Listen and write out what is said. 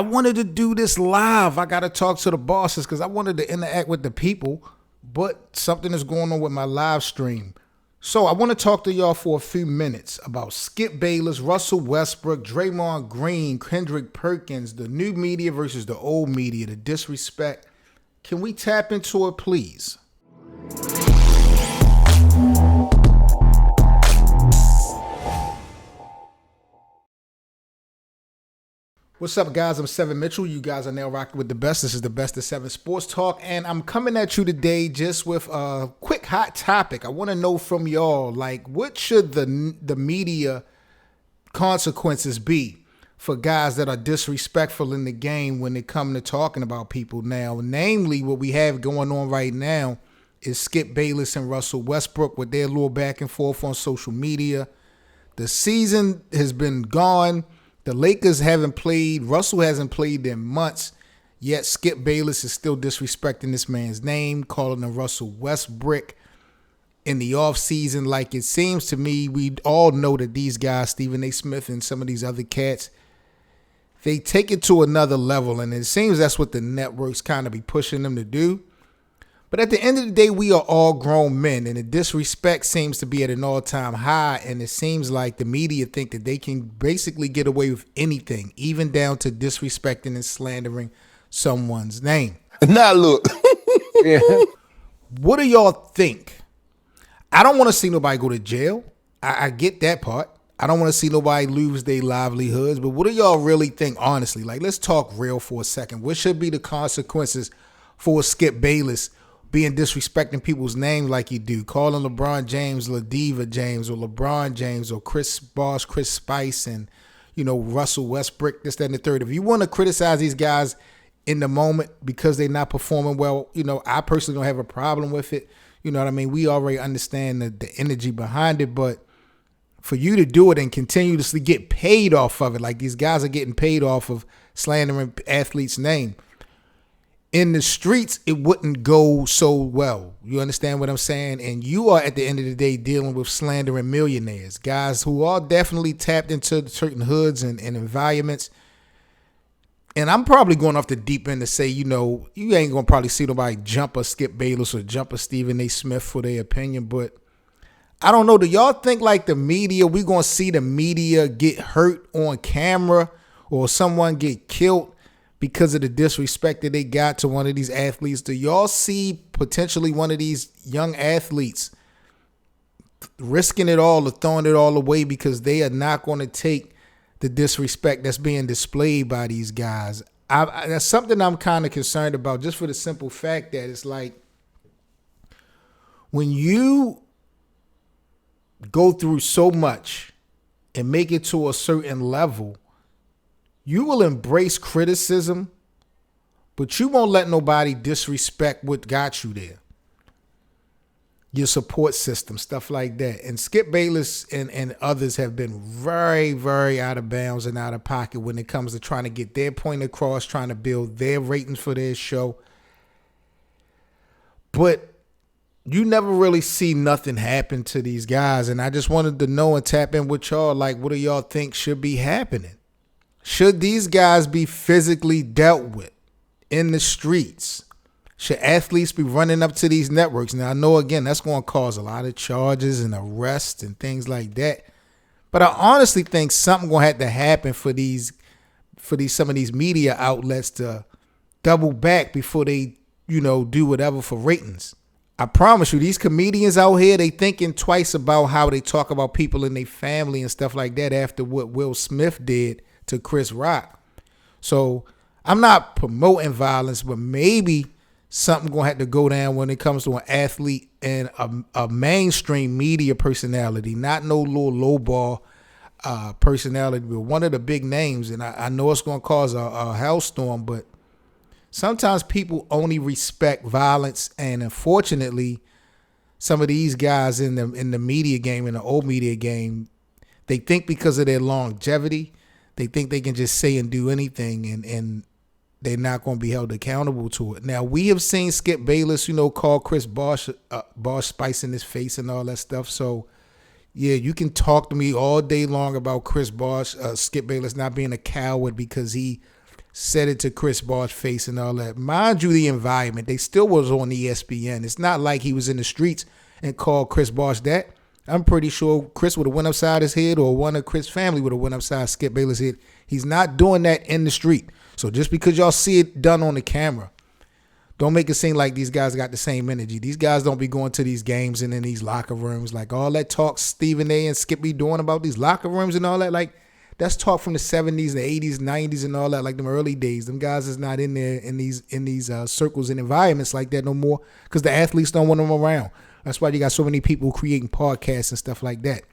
I wanted to do this live. I got to talk to the bosses because I wanted to interact with the people, but something is going on with my live stream. So I want to talk to y'all for a few minutes about Skip Bayless, Russell Westbrook, Draymond Green, Kendrick Perkins, the new media versus the old media, the disrespect. Can we tap into it, please? What's up, guys? I'm Seven Mitchell. You guys are now rocking with the best. This is the Best of Seven Sports Talk, and I'm coming at you today just with a quick hot topic. I want to know from y'all, like, what should the media consequences be for guys that are disrespectful in the game when it comes to talking about people now? Namely, what we have going on right now is Skip Bayless and Russell Westbrook with their little back and forth on social media. The season has been gone. The Lakers haven't played. Russell hasn't played in months. Yet Skip Bayless is still disrespecting this man's name, calling him Russell Westbrook in the offseason. Like, it seems to me, we all know that these guys, Stephen A. Smith and some of these other cats, they take it to another level. And it seems that's what the networks kind of be pushing them to do. But at the end of the day, we are all grown men, and the disrespect seems to be at an all-time high, and it seems like the media think that they can basically get away with anything, even down to disrespecting and slandering someone's name. Now look. Yeah. What do y'all think? I don't want to see nobody go to jail. I get that part. I don't want to see nobody lose their livelihoods, but what do y'all really think, honestly? Like, let's talk real for a second. What should be the consequences for Skip Bayless being disrespecting people's names like you do, calling LeBron James LaDiva James or LeBron James or Chris Bosh, Chris Spice, and, you know, Russell Westbrook, this, that, and the third. If you want to criticize these guys in the moment because they're not performing well, you know, I personally don't have a problem with it. You know what I mean? We already understand the energy behind it, but for you to do it and continuously get paid off of it, like these guys are getting paid off of slandering athletes' name, in the streets, it wouldn't go so well. You understand what I'm saying? And you are, at the end of the day, dealing with slandering millionaires, guys who are definitely tapped into certain hoods and environments. And I'm probably going off the deep end to say, you know, you ain't going to probably see nobody jump a Skip Bayless or jump a Stephen A. Smith for their opinion. But I don't know. Do y'all think like the media, we going to see the media get hurt on camera or someone get killed because of the disrespect that they got to one of these athletes? Do y'all see potentially one of these young athletes risking it all or throwing it all away because they are not going to take the disrespect that's being displayed by these guys? That's something I'm kind of concerned about, just for the simple fact that it's like, when you go through so much and make it to a certain level, you will embrace criticism, but you won't let nobody disrespect what got you there. Your support system, stuff like that. And Skip Bayless and others have been very, very out of bounds and out of pocket when it comes to trying to get their point across, trying to build their ratings for their show. But you never really see nothing happen to these guys. And I just wanted to know and tap in with y'all, like, what do y'all think should be happening? Should these guys be physically dealt with in the streets? Should athletes be running up to these networks? Now, I know, again, that's going to cause a lot of charges and arrests and things like that. But I honestly think something going to have to happen for some of these media outlets to double back before they, you know, do whatever for ratings. I promise you, these comedians out here, they thinking twice about how they talk about people in their family and stuff like that after what Will Smith did to Chris Rock. So I'm not promoting violence, but maybe something gonna have to go down when it comes to an athlete and a mainstream media personality, not no little lowball personality, but one of the big names. And I know it's gonna cause a hellstorm, but sometimes people only respect violence, and unfortunately, some of these guys in the media game, in the old media game, they think because of their longevity, they think they can just say and do anything, and they're not going to be held accountable to it. Now, we have seen Skip Bayless, you know, call Chris Bosh Spice in his face and all that stuff. So, yeah, you can talk to me all day long about Skip Bayless not being a coward because he said it to Chris Bosh's face and all that. Mind you, the environment, they still was on ESPN. It's not like he was in the streets and called Chris Bosh that. I'm pretty sure Chris would have went upside his head, or one of Chris' family would have went upside Skip Bayless' head. He's not doing that in the street. So just because y'all see it done on the camera, don't make it seem like these guys got the same energy. These guys don't be going to these games and in these locker rooms. Like all that talk Stephen A. and Skip be doing about these locker rooms and all that, like that's talk from the 70s, the 80s, 90s and all that, like them early days. Them guys is not in there in these circles and environments like that no more because the athletes don't want them around. That's why you got so many people creating podcasts and stuff like that.